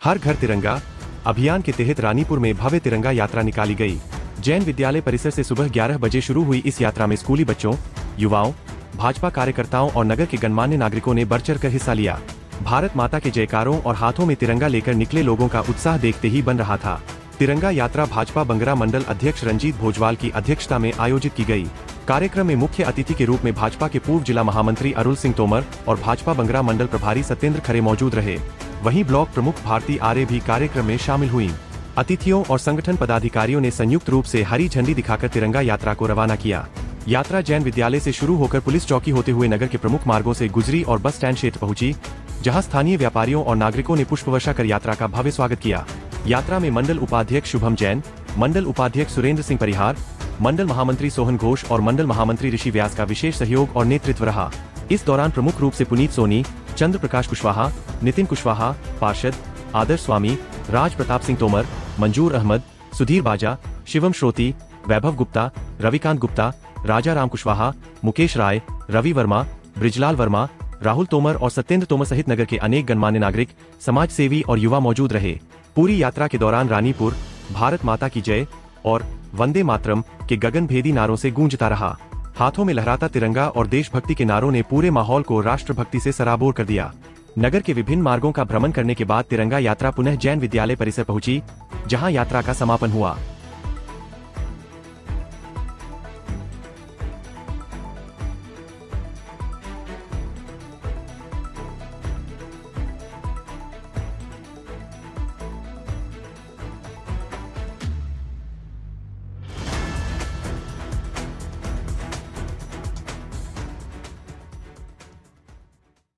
हर घर तिरंगा अभियान के तहत रानीपुर में भव्य तिरंगा यात्रा निकाली गई। जैन विद्यालय परिसर से सुबह 11 बजे शुरू हुई इस यात्रा में स्कूली बच्चों, युवाओं, भाजपा कार्यकर्ताओं और नगर के गणमान्य नागरिकों ने बढ़ चढ़कर हिस्सा लिया। भारत माता के जयकारों और हाथों में तिरंगा लेकर निकले लोगों का उत्साह देखते ही बन रहा था। तिरंगा यात्रा भाजपा बंगरा मंडल अध्यक्ष रंजीत भोजवाल की अध्यक्षता में आयोजित की गई। कार्यक्रम में मुख्य अतिथि के रूप में भाजपा के पूर्व जिला महामंत्री अरुल सिंह तोमर और भाजपा बंगरा मंडल प्रभारी सत्येंद्र खरे मौजूद रहे। वहीं ब्लॉक प्रमुख भारती आर्य भी कार्यक्रम में शामिल हुई। अतिथियों और संगठन पदाधिकारियों ने संयुक्त रूप से हरी झंडी दिखाकर तिरंगा यात्रा को रवाना किया। यात्रा जैन विद्यालय से शुरू होकर पुलिस चौकी होते हुए नगर के प्रमुख मार्गों से गुजरी और बस स्टैंड क्षेत्र पहुंची, जहां स्थानीय व्यापारियों और नागरिकों ने पुष्प वर्षा कर यात्रा का भव्य स्वागत किया। यात्रा में मंडल उपाध्यक्ष शुभम जैन, मंडल उपाध्यक्ष सुरेंद्र सिंह परिहार, मंडल महामंत्री सोहन घोष और मंडल महामंत्री ऋषि व्यास का विशेष सहयोग और नेतृत्व रहा। इस दौरान प्रमुख रूप से पुनीत सोनी, चंद्र प्रकाश कुशवाहा, नितिन कुशवाहा, पार्षद आदर्श स्वामी, राज प्रताप सिंह तोमर, मंजूर अहमद, सुधीर बाजा, शिवम श्रोती, वैभव गुप्ता, रविकांत गुप्ता, राजा राम कुशवाहा, मुकेश राय, रवि वर्मा, ब्रिजलाल वर्मा, राहुल तोमर और सत्येंद्र तोमर सहित नगर के अनेक गणमान्य नागरिक, समाज सेवी और युवा मौजूद रहे। पूरी यात्रा के दौरान रानीपुर भारत माता की जय और वंदे मातरम के गगनभेदी नारों से गूंजता रहा। हाथों में लहराता तिरंगा और देशभक्ति के नारों ने पूरे माहौल को राष्ट्रभक्ति से सराबोर कर दिया। नगर के विभिन्न मार्गों का भ्रमण करने के बाद तिरंगा यात्रा पुनः जैन विद्यालय परिसर पहुंची, जहां यात्रा का समापन हुआ।